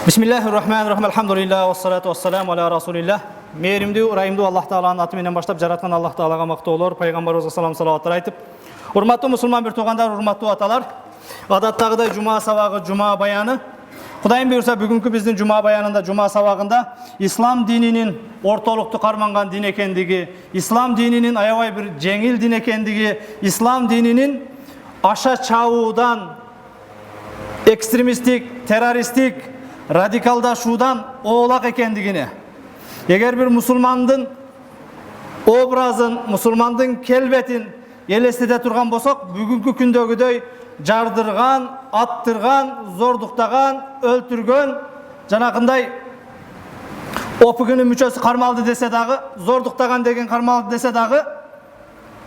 Bismillahirrahmanirrahim. Elhamdülillah ve salatu ve selamu ala Rasulillah. Mehrimdүү, ырайымдуу Аллах Тааланын аты менен баштап жараткан Аллах Таалага мактоолор, пайгамбарыбызга салам салаваттар айтып, урматтуу мусулман бир туугандар, урматтуу аталар, адаттагыдай жума сабагы, жума баяны. Кудайым буйрса, бүгүнкү биздин жума баянында, жума сабагында ислам дининин ортолукту карманган дин экендиги, ислам дининин аябай бир жеңил дин экендиги, ислам дининин аша чабуудан, экстремисттик, террористтик, радикалдашуудан оолак экендигине, эгер бир мусулмандын образын, мусулмандын келбетин элестете турган болсок, бүгүнкү күндөгүдөй жардырган, аттырган, зордуктаган, өлтүргөн, жанакындай ОПГнын мүчөсү кармалды десе дагы, зордуктаган деген кармалды десе дагы,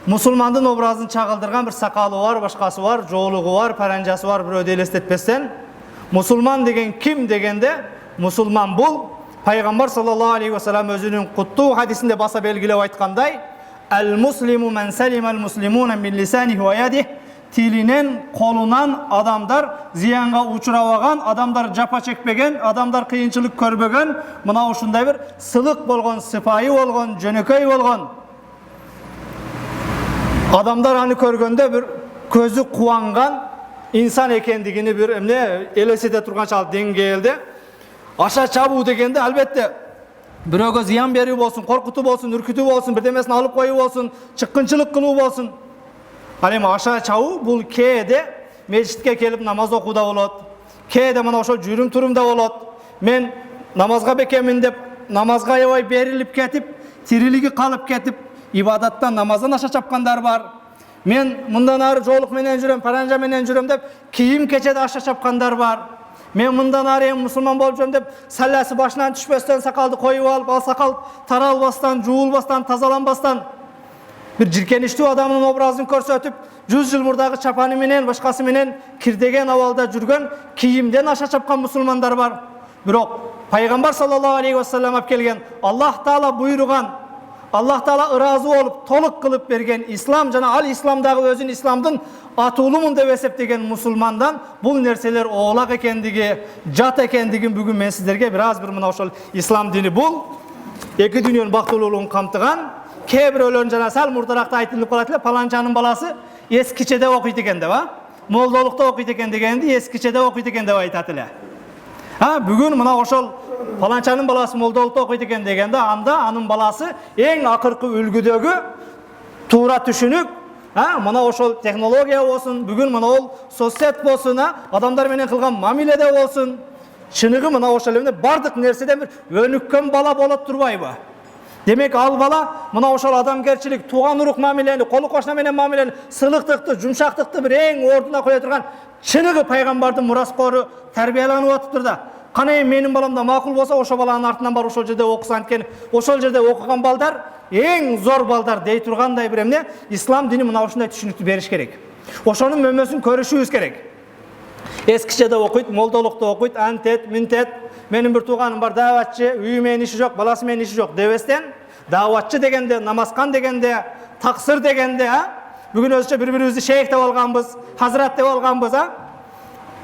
мусулмандын образын чагылдырган бир сакалы бар, башкасы бар, жоолугу бар, паранжасы бар, бирөөдү элестетпестен, мусулман деген ким дегенде, мусулман бул пайгамбар саллаллаху алейхи ва саллям өзүнүн куттуу хадисинде баса белгилеп айткандай, ал-муслиму ман салима ал-муслимуна мин лисаниhi ва ядиhi, тилинен, колунан адамдар зыянга учурабаган, адамдар жапа чекпеген, адамдар кыйынчылык көрбөгөн, мына ушундай бир сылык болгон, сыпайы болгон, жөнөкөй болгон адамдар аны көргөндө бир көзү кубанган инсан экендигини бир эмне элестете турганчалык деңгээлде. Аша чабуу дегенде албетте бирөөгө зыян берүү болсун, коркутуу болсун, үркүтүү болсун, бирдемесин алып коюу болсун, чыккынчылык кылуу болсун. Ал эми аша чабуу бул кээде мечитке келип намаз окууда болот. Кээде мына ошол жүрүм турумда болот. Мен намазга бекемин деп намазга аябай берилип кетип, тирилиги калып кетип, ибадаттан, намаздан аша чапкандар бар. Мен мындан ары жоолук менен жүрөм, паранжа менен жүрөм деп кийим кечеде аша чапкандар бар. Мен мындан ары мусулман болуп жүрөм деп салласы башынан түшпөстөн сакалды коюп алып, ал сакал таралбастан, жуулбастан, тазаланбастан бир жиркеничтүү адамдын образын көрсөтүп, 100 жыл мурдагы чапаны менен, башкасы менен кирдеген абалда жүргөн, кийимден аша чапкан мусулмандар бар. Бирок пайгамбар саллаллаху алейхи ва саллям алып келген, Аллах Таала буйруган, Аллах Таала ыраазы болуп, толук кылып берген ислам жана ал исламдагы өзүн исламдын атуулумун деп эсептеген мусулмандан бул нерселер оолак экендиги, жат экендигин бүгүн мен сиздерге бир аз бир мына ошол ислам дини бул эки дүйнөнүн бактылуулугун камтыган. Кээ бирөөлөрүн жана сал мурдаракта айтылып калат эле, паланчанын баласы эскичеде окуйт экен деп, молдолукта окуйт экен дегенди эскичеде окуйт экен деп айтат эле. Бүгүн мына ошол паланчанын баласы молдолукта окуйт экен дегенде, анда анын баласы эң акыркы үлгүдөгү туура түшүнүк, мына ошол технология болсун, бүгүн мына ол соцсет болсун, адамдар менен кылган мамиледе болсун, чыныгы мына ошол эмне бардык нерседен бир өнүккөн бала болот турбайбы? Демек ал бала мына ошол адамгерчилик, тууган урук мамилени, колу кошуна менен мамилени, сылыктыкты, жумшактыкты бир эң ордуна кое турган чыныгы пайгамбардын мураскору тарбияланып атыптыр да. Кана эми менин балам да макул болсо, ошол баланын артынан бар ошол жерде окуса, анткени ошол жерде окуган балдар эң зор балдар дей тургандай бир эмне ислам дини мына ушундай түшүнүктү бериш керек. Ошонун мөмөсүн көрүшүбүз керек. Эскичеде окуйт, молдолукта окуйт, антет, минтет. Менин бир тууганым бар, дааватчы, үйү менен иши жок, баласы менен иши жок дебестен, дааватчы дегенде, намазкан дегенде, таксыр дегенде, бүгүн өзүчө бири-бирибизди шейх деп алганбыз, хазрат деп алганбыз,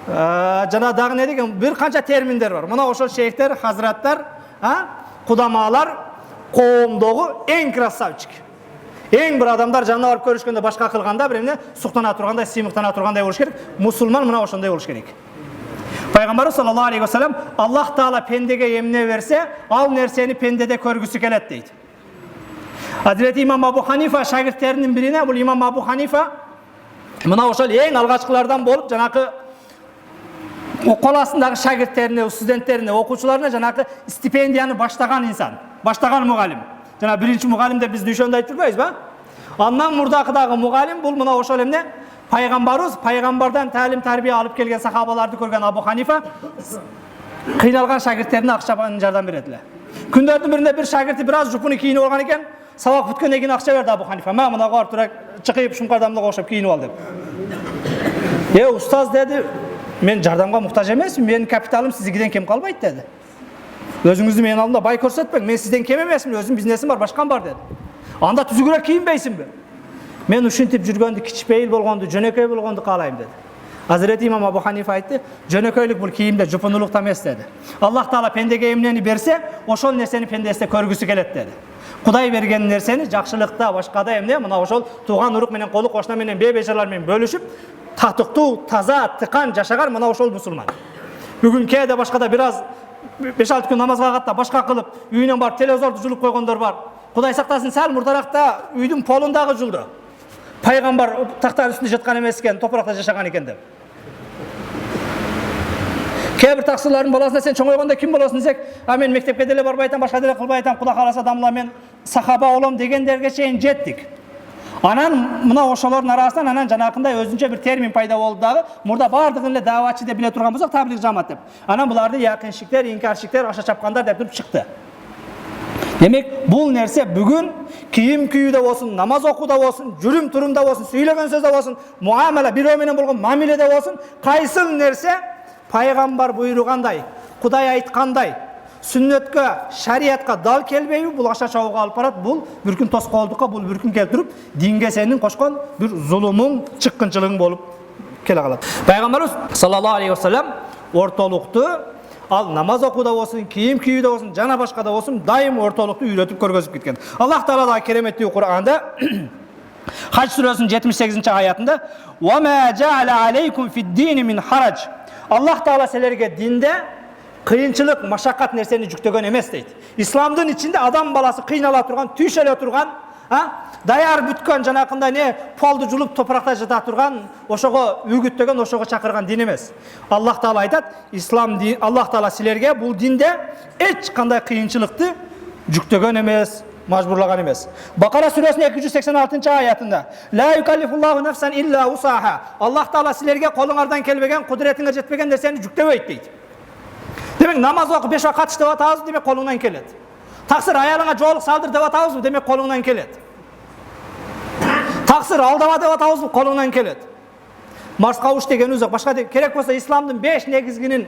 жана дагы не деген бир канча терминдер бар. Мына ошол шейхтер, хазраттар, кудамалар коомдогу эң красавчик. Эң бир адамдар жанына барып көрүшкөндө башка кылганда бир эмне суктана тургандай, сыймыктана тургандай болуш керек. Мусулман мына ошондой болуш керек. Пайгамбар саллаллаху алейхи ва саллям Аллах Таала пендеге эмне берсе, ал нерсени пендеде көргүсү келет дейт. Hazreti İmam Abu Hanifa şagirdlerinin birine, bu İmam Abu Hanifa mına ошол эң алгачкылардан болуп, жанакы окул астындагы шагирттерине, студенттерине, окуучуларына жанакы стипендияны баштаган инсан, баштаган мугалим. Жана биринчи мугалим деп биз ошондой айтып турбайбызбы? Андан мурдакыдагы мугалим бул мына ошол эмне пайгамбарыбыз, пайгамбардан таалим тарбия алып келген сахабаларды көргөн Абу Ханифа кыйналган шагирттерине акча жардам берет эле. Күндөрдүн биринде бир шагирти бир аз жупуну кийинип алган экен, сабак бүткөндөн кийин акча берди Абу Ханифа. Мына барып тура чыкып шумкардамдыга окшоп кийинип ал деп. Устаз деди, мен жардамга муктаж эмесмин, менин капиталым сиздикиден кем калбайт деди. Өзүңүздү менин алдымда бай көрсөтпөң, мен сизден кем эмесмин, өзүмдүн бизнесим бар, башкам бар деди. Анда түзүгүрөөк кийинбейсиңби? Мен ушинтип жүргөндү, кичпейил болгонду, жөнөкөй болгонду каалайм деди. Hazreti İmam Abu Hanife aytты, jönököylük bul kiyimde jupunulukta emes dedi. Allah Taala pendege emneni berse, oşol nerseni pendesinde körgüsü kelet dedi. Kuday bergen nerseni jakşылыкta, başkada emne, mına oşol tuğan uruk menen, kolu koşna menen, bebeşalar menen bölüşüp, tatыктуу, taza, tıkan jaşagar mına oşol musulman. Bugün kede başkada biraz 5-6 gün namazga katta başka kılıp, үйүнөн barıp televizordu julup koygondor var. Kuday saktaсын sal murdarakta үйдүн polundagı juldu. Пайғамбар тақтар үстінде жатқан емес екен, топырақта жашаған екен деп. Кейбір тақсырлардың баласына сен чоңойғанда кім боласың десек, мен мектепке деле барбай айтам, башқа деле қылбай айтам, Құда қаласа дамла мен сахаба болом дегендерге шейін жеттік. Анан мына ошолордун арасынан анан жанакындай өзүнчө бир термин пайда болду дагы. Мурда бардыгын эле дааватчы деп биле турган болсок, таблиг жамаат деп. Анан буларды якыншиктер, инкаршиктер, аша чапкандар деп туруп чыкты. Demek bul nerse bugün kiyim kiyuda olsun, namaz okuda olsun, cürüm turumda olsun, söylegen sözde olsun, muamele bir ömenen bulgun mamilede olsun, kaysıl nerse Peygamber buyurganday, Kuday aytkanday, sünnetke, şariatka dal kelbeyi bul aşağı çavuğa alıp barat, bul bir gün toskoldukka, bul bir gün keltirip dinge senin koşkan bir zulumun, çıkkınçılığın bolup kele kalat. Peygamberimiz sallallahu aleyhi ve sellem ortalıktu. Al namaz okuda olsun, kiyim kiyuda olsun, jana başkada olsun, daim ortalıkta үйrөтүп көрgөзүp кеткен. Allah Taala da keremetli Kur'an'da Hac suresinin 78. ayetinde وَمَا جَعَلَ عَلَيْكُمْ فِي الدِّينِ مِنْ حَرَجٍ Allah Taala sizlerge dinde kıyınçılık, maşakkat nerseni жүктөгөн emес deydi. İslamdın içinde adam balası kıynala turgan, tүйшеле turgan, dayar bütkön janakında ne poldu julup toprakta jata turgan, oşogo ügüttөгөн, oşogo çakırgan din emes. Allah Taala aytat, İslam din, Allah Taala sizlerge bu dinde hiç kanday kıyınçılıktı жүктөгөн emes, majburlagan emes. Bakara suresinin 286. ayetinde La yukallifullahu nefsen illa usaha. Allah Taala sizlerge kolunlardan kelbegen, kudretine jetpegen nerseni жүктөбөйт deydi. Demek namaz okup 5 vakat işte atabız demek kolundan kelet. Taksir ayalına joluk saldır dep atabız mı demek kolundan kelet. Taksir aldama dep atabız mı kolundan kelet. Marska uç degen uzak başka kerek bolsa İslamdın 5 negizginin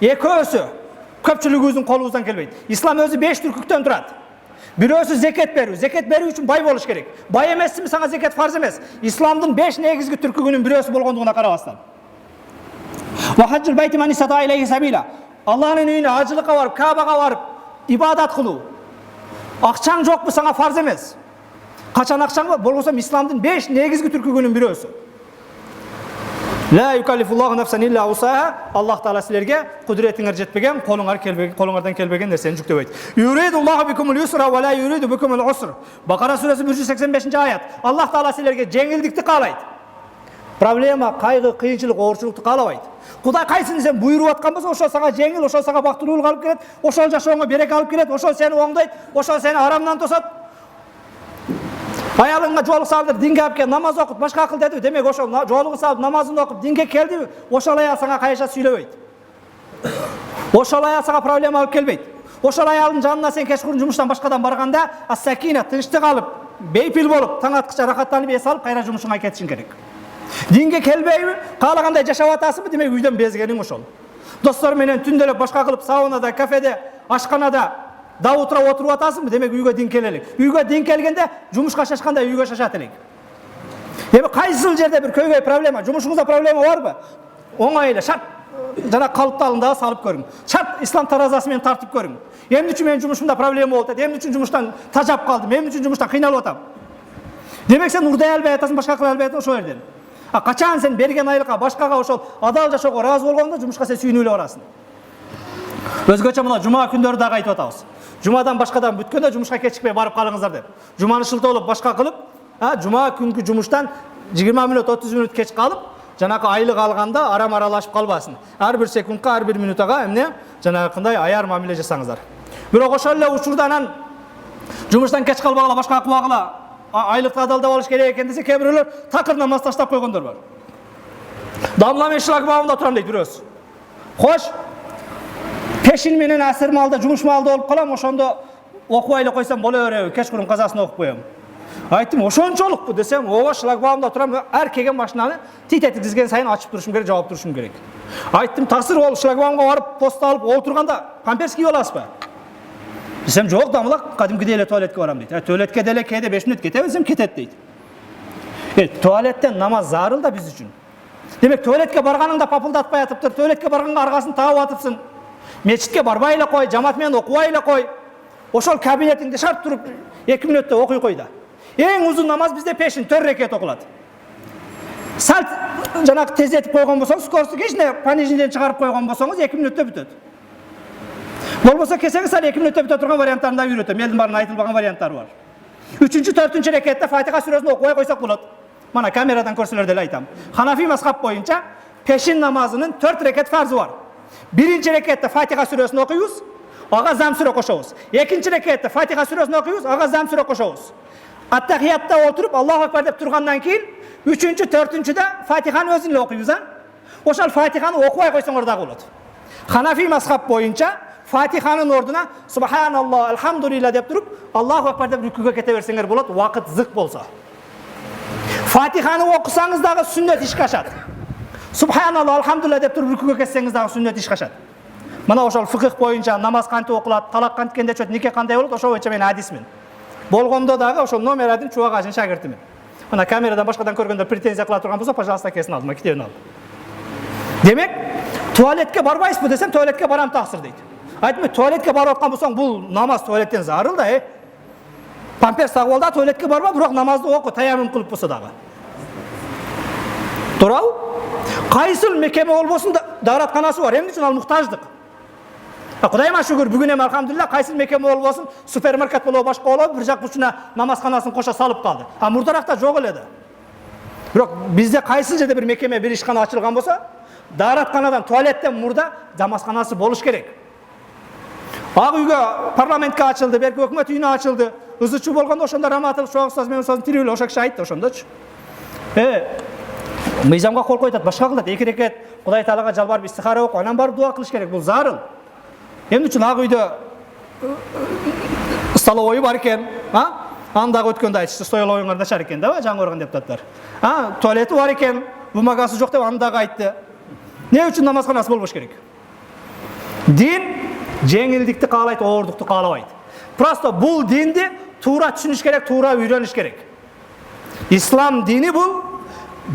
ekөөsü köpçülüğübüzdün kolubuzdan kelbeydi. İslam özü 5 türkükten turat. Birөөsü zeket berүү. Zeket berүү üçün bay boluş gerek. Bay emesmi sana zeket farz emes. İslamdın 5 negizgi türkügünün birөөsü bolgonduguna karabastan. Ve haccul beyti men istata ileyhi sabila. Allah'ın önüne hacılığa varıp, Kabe'ye varıp ibadat kıluu. Akçan yok mu sana farz emez. Kaçan akçan var? Bolgosam İslam'dın 5 negizgi türkügünün birөөsü. La yukallifullahu nefsen illa usaha. Allah Taala sizlerge kudretine jetpegen, kolunlardan kelbegen nerseni жүктөбөйт. Yuridullahu bikumul yusra ve la yuridu bikumul usra. Bakara suresi 185. ayet. Allah Taala sizlerge jеңилдикти kaalayт. Problema, kaygı, kıyınçılık, oğurçuluktu kalabaydı. Kuday kaysını sen buyurup atkan bolsa, oşol sana jеңил, oşol sana baktırılık alıp kelet, oşol jaşooңa bereke alıp kelet, oşol seni oңdayt, oşol seni haramdan tosat. Ayalınga joluk saldır, dinge alıp kel, namaz okut, başka akıl dedi. Demek oşol joluğu salып, namazını okup, dinge keldi mi? Oşol ayal sana kayışa süylebeyt. Oşol ayal sana problema alıp kelbeyt. Oşol ayalın janına sen keşkurun jumuştan başkadan barganda, as-sakina, tınçlık alıp, beypil bolup, taң atkıça rahatlanıp es alıp, kayra jumuşuңa ketişiň gerek. Dinge kelbeymi, kalaganda jaşap atasınbı demek үйдөн bezgeniň oşol. Dostlar menen tündelep başka kılıp saunada, kafede, aşkanada davutura oturup atasınbı demek үйgө din kelelik. Үйgө din kelgende jumuşka şaşkanda үйgө şaşat elek. Demek kaysıl jerde bir köygөy problema, jumuşuңuzda problema barбы? Oňay эле şart jana kalıpta alındağı salıp görüň. Şart İslam tarazası menen tartıp görüň. Emne üçin menin jumuşumda problema boldu? Emne üçin jumuştan tajap kaldym? Emne üçin jumuştan kıynalıp atam? Demek sen urday alбай atasың, başka kıl alбай atasың, oşo yerden. Kaçan sen bergen aylıkka başkaga oşol adal jaşogo razı bolganda jumuşka sen sүйүнүп barasың. Özgöçe mына juma күндөрү dagы aytып atabыз. Jumadan başkadan bütkönde jumuşka keçikpey barıp kalыңыздар деп. Jumany şıltı olup başka kılıp, juma künkü jumuştan 20 minut 30 minut keç kalıp, janakı aylık alganda aram aralaşıp kalbasın. Her bir sekundka, her bir minutaga emne janakınday ayar mamile jasaңыздар. Bирок ошол эле учурда анан жумуштан keç kalbagala başka kubagala aylıkta adalda болуш керек экен dese kebirler takır namaz taşlap koygondor бар. Damla men şlagbaumda turam deyt birөөsü. Hoş peşin menen asır malda, jumuş malda olup kalam, oşondo okup ayle koysam bola berеби, kechqurun kazasyny okup koyam. Aytdım, oşonçolukpu desem, ova şlagbaumda turam, her kelgen maşinany tit etkizgen sayın açıp duruşum gerek, jawap duruşum gerek. Aytdım, taksir ol şlagbaumga barıp posta alıp oturganda pampers kiyip alasызбы? Desem, jok damlak, kadimkide ele tualetke baram deydi. Tualetke dele kede 5 minut ketebizim, ketet deydi. Tualetten namaz zarıl da biz üçün. Демек туалетке барганыңда папылдатпай атыптыр, туалетке барганга аргасын таап атыпсың. Мечитке барбай эле кой, жамаат менен окубай эле кой. Ошол кабинетиңде шарт туруп 2 мүнөттө окуй кой да. Эң узун намаз бизде пешин 4 рекет окулат. Сал жанагы тездетип койгон болсоңуз, скоросту кичине понижениеден чыгарып койгон болсоңуз 2 мүнөттө бүтөт. Болбосо кесеңиз ал 2 мүнөттө бүтө турган варианттарын да үйрөтөм. Элдин баарын айтылбаган варианттары бар. 3-чү, 4-чү рекетте Фатиха сүрөсүн окубай койсок болот. Мана камерадан көрсөлөр деле айтам. Ханафи мазхаб боюнча пешин намазынын 4 рекет фарзы бар. 1-чи рекетте Фатиха сүрөсүн окуйбуз, ага зам сүрө кошобуз. 2-чи рекетте Фатиха сүрөсүн окуйбуз, ага зам сүрө кошобуз. Ат-тахиятта отуруп Аллаху акбар деп тургандан кийин 3-чү, 4-чүдө Фатиханы өзүн эле окуйбуз, Ошол Фатиханы окубай койсоңор да болот. Ханафи мазхаб боюнча Фатиханын ордуна Субханаллах, Алхамдулилла деп туруп, Аллаху акбар деп рүкүгө кете берсеңер болот, вакыт зык болсо. Фатиханы окусаңыз дагы сүннет ишке ашат. Субханаллах, Алхамдулилла деп туруп рүкүгө кетсеңиз дагы сүннет ишке ашат. Мына ошол фикх боюнча намаз кантип окулат, талак канткенде чөт, нике кандай болот, ошол боюнча мен адисмин. Болгондо дагы ошол номердин чубагажын шагиртимин. Мына камерадан башкадан көргөндө претензия кыла турган болсо, пожалуйста, кесин алдыма, китебин ал. Демек, туалетке барбайсызбы десем, туалетке барам таксыр дейт. Айтмай, туалетке барып аткан болсоң, бул намаз туалеттен зарыл да, Памперс тагып ал да, туалетке барба, бирок намазды оку, таяммум кылып болсо дагы. Туурабы? Кайсыл мекеме болбосун дааратканасы бар, эмне үчүн ал муктаждык. Кудайыма шүгүр, бүгүн эми алхамдулилла, кайсыл мекеме болбосун, супермаркет болобу, башка болобу, бир жак бучуна намазканасын кошо салып калды. Мурдаракта жок эле да. Бирок бизде кайсыл жерде бир мекеме, бир ишкана ачылган болсо, дааратканадан, туалеттен мурда намазканасы болуш керек. Ак үйгө, парламентке ачылды, берки өкмөт үйүнө ачылды. Ызычуу болгондо ошондо Раматов, Шоак устаз менен устаздын тирүү эле ошо киши айтты ошондочу. Мыйзамга кол коюп атат, башка кылат. 2 рекет Кудай Таалага жалбарып истихара окуп, анан барып дуа кылыш керек. Бул зарыл. Эмне үчүн ак үйдө столовой бар экен, андагы өткөндө айтышты, стойловойңор начар экен да, жаңы барган депутаттар. Туалети бар экен, бумагасы жок деп андагы айтты. Не үчүн намазканасы болбош керек? Дин жеңилдикти каалайт, оорундукту каалабайт. Просто бул динди туура түшүнүш керек, туура үйрөнүш керек. Ислам дини бул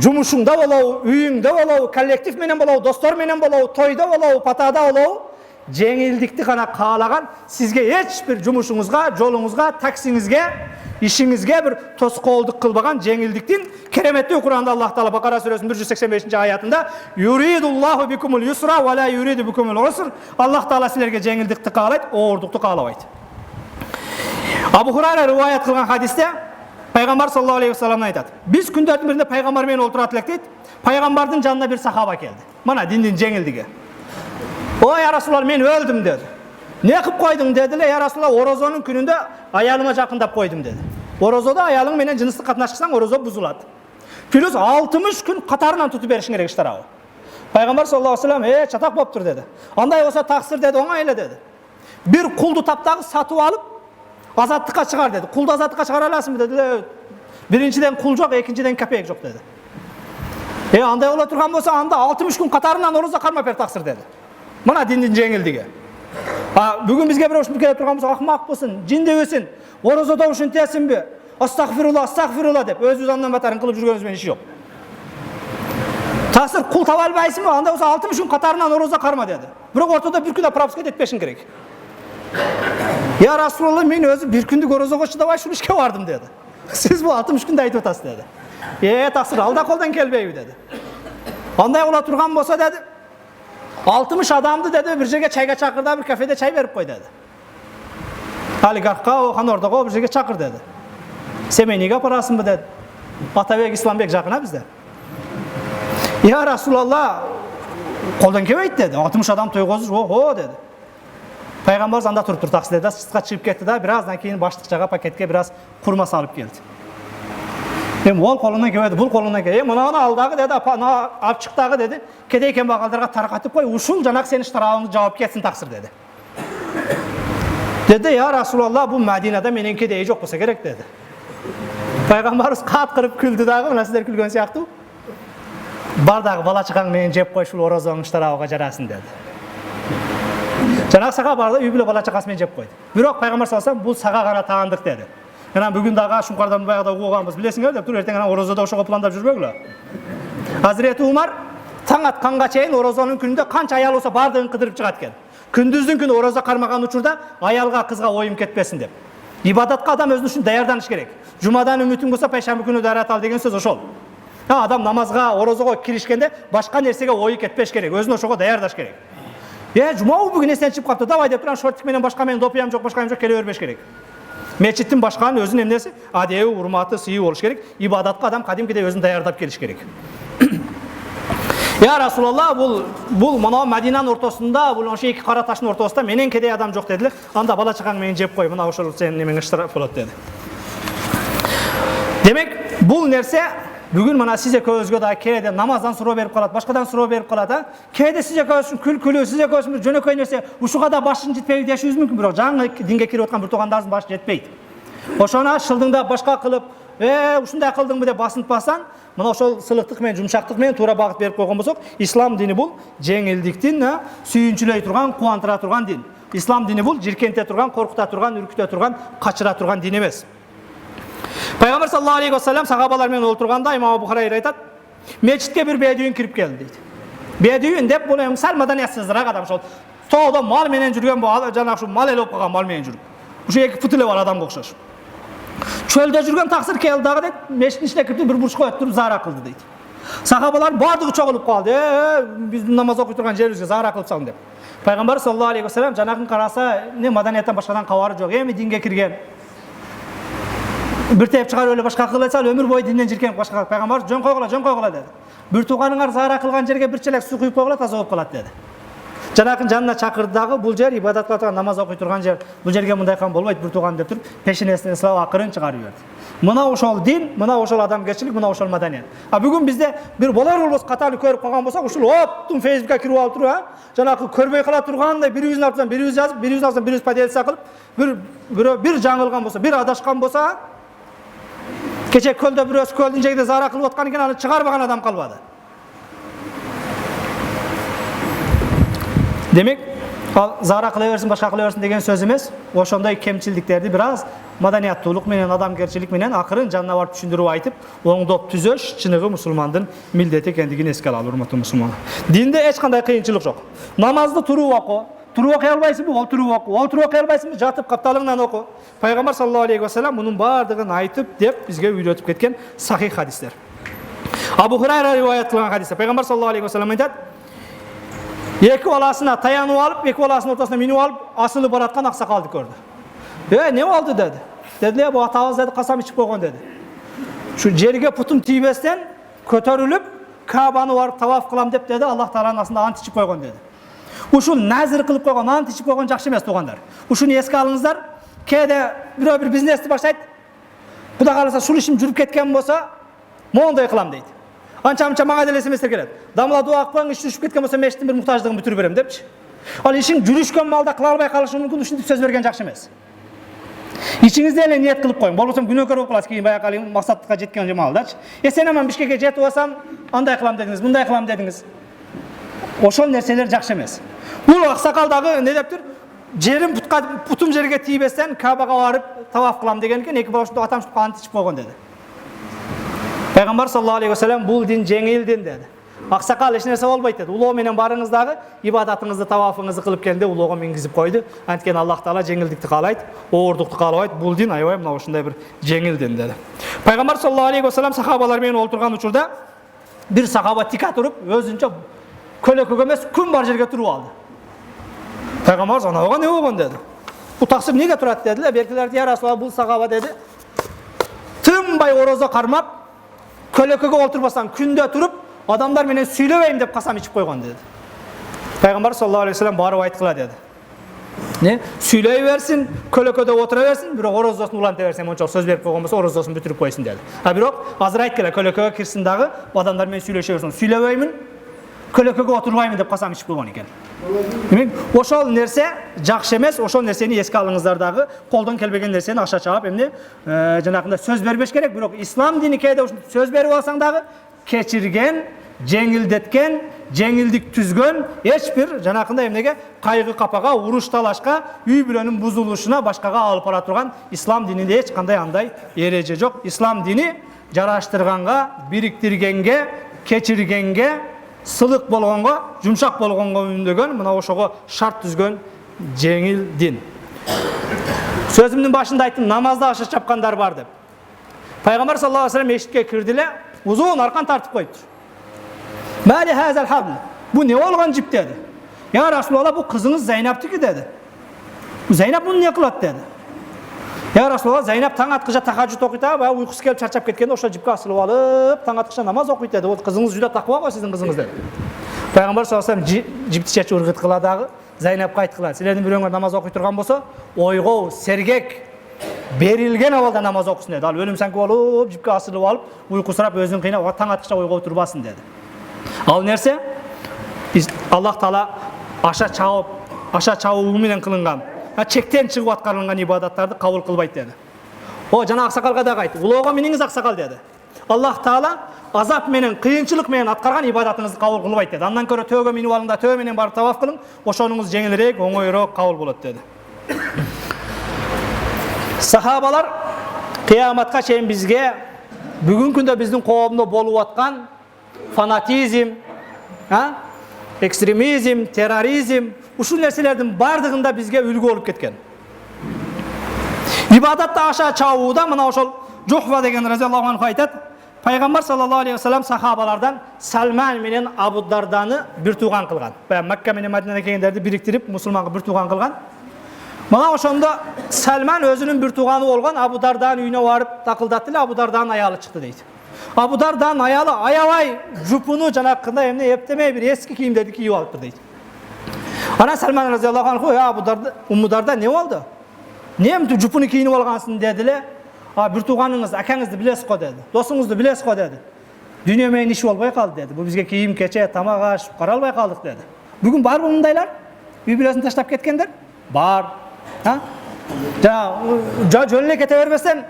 жумушуңда болобу, үйүңдө болобу, коллектив менен болобу, достор менен болобу, тойдо болобу, патада болобу, жеңилдикти гана каалаган, сизге эч бир жумушуңузга, жолуңузга, таксиңизге, ишиңизге бир тоскоолдук кылбаган жеңилдиктин кереметтүү Куранда Аллах Таала Бакара сүрөсүнүн 185-аятында юридуллаху бикумул юсра ва ла юриду бикумул уср. Аллах Таала силерге жеңилдикти каалайт, оорундукту каалабайт. Абу Хурайра риваят кылган хадисте Пайгамбар саллаллаху алейхи вассалам айтат. Биз күндөрдүн биринде пайгамбар менен олтурат элек дейт. Пайгамбардын жанына бир сахаба келди. Мына диндин жеңилдиги. Ой, я Расулалла, мен өлдүм деди. Не кылып койдуң деди эле, я Расулалла, орозонун күнүндө аялыма жакындап койдум деди. Орозодо аялың менен жыныстык катнашсаң, орозо бузулат. Плюс 60 күн катарынан тутуп беришиң керек иштарабы. Пайгамбар саллаллаху алейхи вассалам, чатак болуптур деди. Андай болсо таксыр деди, оңой эле деди. Бир кулду таптагы сатып алып, азаттыкка чыгар деди. Кулду азаттыкка чыгара аласыңбы деди. Биринчиден кул жок, экинчиден капек жок деди. Андай боло турган болсо, анда 60 күн катарынан орозо кармап бер таксыр деди. Мына диндин жеңилдиги. Бүгүн бизге бирөө ушинтип келип турган болсо, акмак болсун, жиндебесин, орозодо ушинтесинби, астагфирулла, астагфирулла деп өзүбүз андан батарын кылып жүргөнүбүз менен иши жок. Таксыр кул таба албайсыңбы, анда болсо 60 күн катарынан орозо карма деди. Бирок ортодо бир күндө пропуска этпешиң керек. Я Расулалла, мен өзү бир күндүк орозого чыдабай ушул ишке бардым деди. Сиз бул 60 күндө айтып атасыз деди. Таксыр алда колдон келбейби деди. Андай боло турган болсо деди, 60 адамды деди бир жерге чайга чакырда, бир кафеде чай берип кой деди. Олигархка, Ханордого бир жерге чакыр деди. Семейниге апарасыңбы деди. Атабек, Исламбек жакына бизде. Я Расулалла, колдон келбейт деди. 60 адам тойгозуш, ого деди. Пайгамбар анда туруп таксы деди, сыртка чыгып кетти да, бир аздан кийин баштыкчага пакетке бир аз курма салып келди. Ол колунан келбеди, бул колунан келди. Мынаны алдагы деди, алып чыктагы деди. Кедей кембагалдарга таркатып кой, ушул жанак сенин штрафыңды жаап кетсин таксыр деди. Деди, я Расулалла, бул Мадинада менен кедей жок болсо керек деди. Пайгамбарыбыз каткырып күлдү дагы, мына сиздер күлгөн сыяктуу. Бар дагы бала чакаң менен жеп кой, ушул орозоңдун штрафыга жарасын деди. Жанак сага барды, үй бүлө бала чакасы менен жеп койду. Бирок Пайгамбар саллаллаху алейхи вассалам бул сага гана таандык деди. Анан бүгүн дагы Шуңкардан баягыда угуганбыз, билесиңер деп тур, эртең анан орозодо ошого пландап жүрбөгүлө. Hazreti Umar таң атқанға чейин орозонун күнүндө канча аял болсо бардыгын кыдырып чыгат экен. Күндүздүн күнү орозо кармаган учурда аялга, кызга оюм кетпесин деп. Ибадатка адам өзүн үчүн даярданыш керек. Жумадан үмүтүң болсо пайшамбы күнү даярат ал деген сөз ошол. Адам намазга, орозого киришкенде башка нерсеге ою кетпеш керек, өзүн ошого даярдаш керек. Жума бүгүн эстен чыгып калыптыр, давай деп туран шортик менен башка менен допуям жок, башка жок келе бербеш керек. Мечиттин башканын өзүнүн эмнеси, адеби, урматы, сыйы болуш керек. Ибадатка адам кадимкидей өзүн даярдап келиш керек. Я Расулалла, бул мына Мәдинанын ортосунда, бул ошо эки кара таштын ортосунда менен кедей адам жок дедилер. Анда бала чакаң менен жеп кой, мына ошол сенин немең ыштырап болот деди. Демек, бул нерсе бүгүн мына сиз экөөбүзгө да кээде намаздан суроо берип калат, башкадан суроо берип калат, Кээде сиз экөөбүз үчүн күлкүлүү, сиз экөөбүз үчүн жөнөкөй нерсе, ушуга да башын жетпейби дешибиз мүмкүн, бирок жаңы динге кирип аткан бир туугандарыбыздын башы жетпейт. Ошону шылдыңдап башка кылып, ушундай кылдыңбы деп басынтпастан, мына ошол сылыктык менен, жумшактык менен туура багыт берип койгон болсок, ислам дини бул жеңилдиктин, сүйүнчүлөй турган, кубандыра турган дин. Ислам дини бул жиркенте турган, коркута турган, үркүтө турган, качыра турган дин эмес. Пайгамбар саллаллаху алейхи вассалам сахабалар менен отурганда имам Бухарайр айтат, мечитке бир бедуин кирип келди дейт. Бедуин деп бул эми сал маданиятсызыраак адам, ошол тоодо мал менен жүргөн, жана ушу мал эле болуп калган мал менен жүрүп. Ушу эки фут эле бар адамга окшош. Чөлдө жүргөн таксыр келди дагы дейт, мечиттин ичине кирип бир бурчка өтүп заара кылды дейт. Сахабалар бардыгы чогулуп калды. Биздин намаз окуй турган жерибизге заара кылып салың деп. Пайгамбар саллаллаху алейхи вассалам жанагын караса, эмне маданияттан башкадан кабары жок, эми динге кирген. Бир теп чыгарып эле башка кылып атса, өмүр бою динден жиркенип башка. Пайгамбар жөн койгула деди. Бир тууганыңар заара кылган жерге бир челек суу куюп койгула, таза болуп калат деди. Жанагын жанына чакырды дагы, бул жер ибадат кылып турган, намаз окуй турган жер. Бул жерге мындай кам болбойт, бир тууган деп туруп, пешенесине сылап акырын чыгарып берди. Мына ошол дин, мына ошол адамгерчилик, мына ошол маданият. Бүгүн бизде бир болор болбос катары көрүп калган болсок, ушул оптун Facebook'ка кирип алып туруп, жанагы көрбөй кала тургандай бирибиздин артынан бирибиз жазып, бирибиздин артынан бирибиз поделиться кылып, бир жаңылган болсо, бир адашкан болсо, кече көлдө бирөөсү көлдүн жегиде заара кылып аткан экен, аны чыгарбаган адам калбады. Демек, заара кыла берсин, башка кыла берсин деген сөз эмес. Ошондой кемчилдиктерди бир аз маданияттуулук менен, адамгерчилик менен акырын жанына барып түшүндүрүп айтып, оңдоп түзөш чыныгы мусулмандын милдети экендигин эске алалы, урматтуу мусулмандар. Динде эч кандай кыйынчылык жок. Намазды туруп окуу. Туруп окуй албайсыңбы? Отуруп окуу. Отуруп окуй албайсыңбы? Жатып капталыңдан окуу. Пайгамбар саллаллаху алейхи вассалам мунун бардыгын айтып деп бизге үйрөтүп кеткен сахих хадистер. Абу Хурайра риваят кылган хадисте пайгамбар саллаллаху алейхи вассалам айтат: эки баласына таянып алып, эки баласынын ортосуна минип алып, асылып бараткан аксакалды көрдү. Не болду деди. Дедилер, бу атабыз деди, касам ичип койгон деди. Şu жерге путум тийбестен көтөрүлүп, Кабаны барып таваф кылам деп деди, Аллах Тааланын астында ант ичип койгон деди. Ушул назир кылып койгон, ант ичип койгон жакшы эмес туугандар. Ушуну эске алыңыздар. Кээде бирөө бир бизнести баштайт. Кудай кааласа ушул ишим жүрүп кеткен болсо, моундай кылам дейт. Анча-мынча мага деле эместер келет. Дамла дуа кылып, иш жүрүп кеткен болсо мештин бир муктаждыгын бүтүрүп берем депчи. Ал ишиң жүрүшкөн малда кыла албай калышы мүмкүн, ушинтип сөз берген жакшы эмес. İçinizde ele niyet kılıp koyun. Bolmasam günökör olup kalasın ki bayağı alayım maksatlıkka jetken cemaldaç. Sen hemen Bişkek'e jetip olsam anday kılam dediniz, bunday kılam dediniz. Oşol nerseler jakşı emez. Bu aksakaldağı ne deptir? Jerim putum jerге тийбестен Кабага барып таваф кылам деген экен, эки бала атам ант ичип койгон деди. Пайгамбар саллаллаху алейхи вассалам бул дин жеңил дин деди. Аксакал эч нерсе болбойт деди. Улоо менен барыңыздагы ибадатыңызды, тавафыңызды кылып келди, улоого мингизип койду. Анткени Аллах Таала жеңилдикти каалайт, оордукту каалабайт. Бул дин аябай мына ушундай бир жеңил дин деди. Пайгамбар саллаллаху алейхи вассалам сахабалар менен олтурган учурда бир сахаба тика туруп, өзүнчө көлөкөгө эмес, күн бар жерге туруп алды. Пайгамбар анага не болгон деди. Бул таксир неге турат дедилер. Беркилер я Расулалла, бул сахаба деди. Тынбай орозо кармап, көлөкөгө олтурбастан күндө туруп, adamlar менен сүйлөбөйм деп касам ичип койгон деди. Пайгамбар саллаллаху алейхи вассалам барып айткыла деди. Не? Сүйлөй берсин, көлөкөдө отура берсин, бирок орозосун уланта берсин, мончо сөз берип койгон болсо орозосун бүтүрүп койсун деди. Бирок азыр айткыла көлөкөгө кирсин дагы, адамдар менен сүйлөшө берсин. Сүйлөбөймүн, көлөкөгө отурбаймын деп касам ичип койгон экен. Демек, ошол нерсе жакшы эмес, ошол нерсени эске алыңыздар дагы, колдон келбеген нерсени аша чаап, эмне жанагындай сөз бербеш керек, бирок ислам дини кээде сөз берип алсаң дагы кечирген, жеңилдеткен, жеңилдик түзгөн, эч бир жанакындай эмнеге кайгы капага, уруш талашка, үй бүлөнүн бузулушуна башкага алып бара турган ислам дининде эч кандай андай эреже жок. Ислам дини жараштырганга, бириктиргенге, кечиргенге, сылык болгонго, жумшак болгонго үндөгөн, мына ошого шарт түзгөн жеңил дин. Сөзүмдүн башында айттым, намазда аша чапкандар бар деп. Пайгамбар саллаллаху алейхи ва саллям мешитке кирди эле, узун аркан тартып коюптур. Мали хазал хабл. Бу не болгон жип деди. Я Расулалла, бу кызыңыз Зайнаптики деди. Зайнап муну не кылат деди. Я Расулалла, Зайнап таң аткыча тахажжуд окуйт, баягы уйкусу келип чарчап кеткенде ошол жипке асылып алып, таң аткыча намаз окуйт деди. Ол кызыңыз жүдө таква го, сиздин кызыңыз деди. Пайгамбар саллаллаху алейхи ва саллям жипти чечип ыргыткыла дагы, Зайнапка айткыла, силердин бирөөңөр намаз окуй турган болсо, ойгоо, сергек, берилген абалда намаз окусун деди. Ал өлүм санкы болуп, жипке асылып алып, уйкусурап өзүн кыйнап, таң аткыча ойгоо турбасын деди. Ал нерсе Аллах Таала аша чабуу менен кылынган, чектен чыгып аткарылган ибадаттарды кабыл кылбайт деди. Жана аксакалга дагы айтты. Улоого миниңиз аксакал деди. Аллах Таала азап менен, кыйынчылык менен аткарган ибадатыңызды кабыл кылбайт деди. Андан көрө төөгө минип алың да төө менен барып таваф кылың, ошонуңуз жеңилирээк, оңоюраак кабыл болот деди. Сахабалар кыяматка чейин бизге бүгүнкү күндө биздин коомдо болуп аткан фанатизм, экстремизм, терроризм, ушул нерселердин бардыгында бизге үлгү болуп кеткен. Ибадатта аша чабууда мына ошол Жухфа деген разияллаху анху айтат, Пайгамбар саллаллаху алейхи ва саллям сахабалардан Салман менен Абу Дарданы бир тууган кылган. Макка менен Мадинага келгендерди бириктирип, мусулманга бир тууган кылган. Мына ошондо Салман өзүнүн бир тууганы болгон Абу Дарданын үйүнө барып такылдатты эле, Абу Дарданын аялы чыкты дейт. Абу Дарданын аялы аябай жупуну жанакындай эмне эптемей бир эски кийимдерди кийип алыптыр дейт. Ана Салман разияллаху анху, Абу Дарда, Умму Дарда не болду? Эмне жупуну кийинип алгансың деди эле. Бир тууганыңыз, акаңызды билесиз го деди. Досуңузду билесиз го деди. Дүйнө менен иши болбой калды деди. Бул бизге кийим кече, тамак аш каралбай калдык деди. Бүгүн барбы мындайлар? Үй бүлөсүн таштап кеткендер? Бар. Жөн эле кете бербестен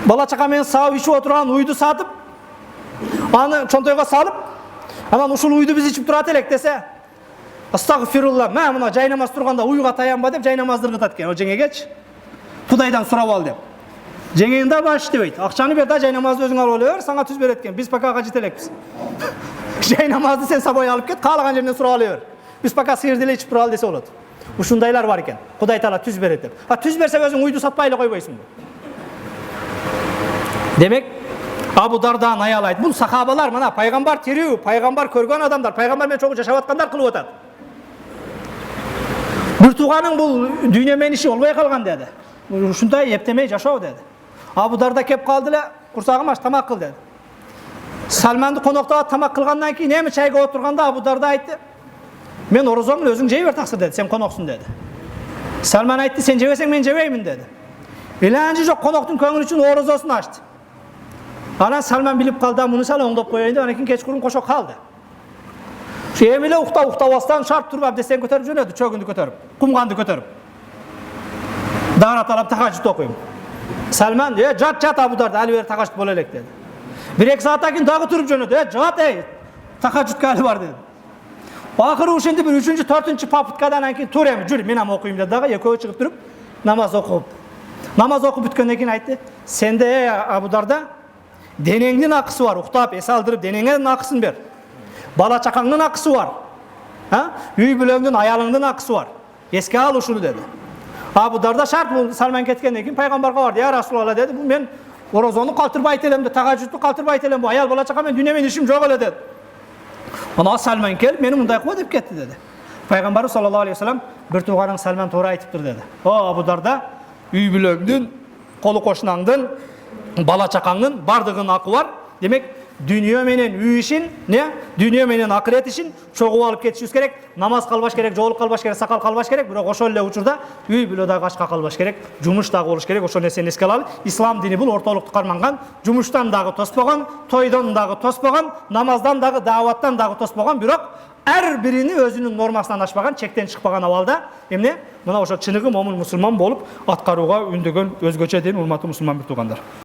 бала чака менен саап ичип отурган уйду сатып, аны чонтойго салып, анан ушул уйду биз ичип турат элек десе, астагфирулла, мына жай намаз турганда уйга таянба деп жай намазды ыргытат экен. О жеңегечи Кудайдан сурап ал деп. Жеңең да баш иштебейт. Акчаны бер да жай намазды өзүң алып ала бер, сага түз берет экен. Биз пока кажет элекпиз. Жай намазды сен сабай алып кет, каалаган жеринен сурап ала бер. Биз пока сыйырды эле ичип туралы десе болот. Ушундайлар бар экен. Кудай Таала түз берет деп. Түз берсе өзүң уйду сатпай эле койбойсуңбу? Демек, Абу Дардан аялы айт. Бул сахабалар, мына пайгамбар тирүү, пайгамбар көргөн адамдар, пайгамбар менен чогуу жашап аткандар кылып атат. Бир тууганың бул дүйнө менен иши болбой калган деди. Ушундай эптемей жашоо деди. Абу Дарда кеп калды эле, курсагым аш, тамак кыл деди. Салманды коноктоп тамак кылгандан кийин эми чайга отурганда Абу Дарда айтты: "Мен орозомун, өзүң жей бер таксыр" деди. "Сен коноксуң" деди. Салман айтты: "Сен жебесең мен жебеймин" деди. Иланчы жок, коноктун көңүлү үчүн орозосун ачты. Анан Салман билип калды, муну сал оңдоп коеюн деп, анан кийин кечкурун кошо калды. Эми эле уктабастан шарт туруп абдестен көтөрүп жөнөдү, чөгүндү көтөрүп, кумганды көтөрүп. Даарат алып тахажжуд окуйм. Салман: "Жат Абу Дарда, али бери тахажжуд боло элек" деди. 1-2 сааттан кийин дагы туруп жөнөдү. "Жат, тахажжудка али бар" деди. Акыры ушинди бир 3-4 попыткадан анан кийин тур эми жүр, мен ам окуйм деди дагы, экөө чыгып туруп намаз окуп. Намаз окуп бүткөндөн кийин айтты: "Сенде Абу Дарда, денеңдин акысы бар, уктап эс алдырып денеңдин акысын бер. Бала чакаңдын акысы бар. Үй бүлөңдүн, аялыңдын акысы бар. Эске ал ушуну" деди. Абу Дарда шарт бул Салман кеткенден кийин пайгамбарга барды. "Я Расулалла" деди, "Бул мен орозону калтырбайт элем, тахажжудду калтырбайт элем, аял бала чака менен дүйнө менен ишим жок эле" деди. Ана Салман келип, "Мени мындай кылба" деп кетти деди. Пайгамбарыбыз саллаллаху алейхи ва саллям: "Бир тууганың Салман туура айтыптыр" деди. Абу Дарда, үй бүлөңдүн, колу кошунаңдын, бала чакаңдын бардыгынын акы бар. Демек, дүйнө менен үй ишин, дүйнө менен акырет ишин чогуу алып кетишибиз керек. Намаз калбаш керек, жоолук калбаш керек, сакал калбаш керек, бирок ошол эле учурда үй бүлө дагы ачка калбаш керек, жумуш дагы болуш керек. Ошол нерсени эске алалы. Ислам дини бул ортолукту карманган, жумуштан дагы тоспогон, тойдон дагы тоспогон, намаздан дагы, дааваттан дагы тоспогон, бирок ар бирини өзүнүн нормасынан ашпаган, чектен чыкпаган абалда эмне? Мына ошо чыныгы момун мусулман болуп аткарууга үндөгөн өзгөчө дин, урматтуу мусулман бир туугандар.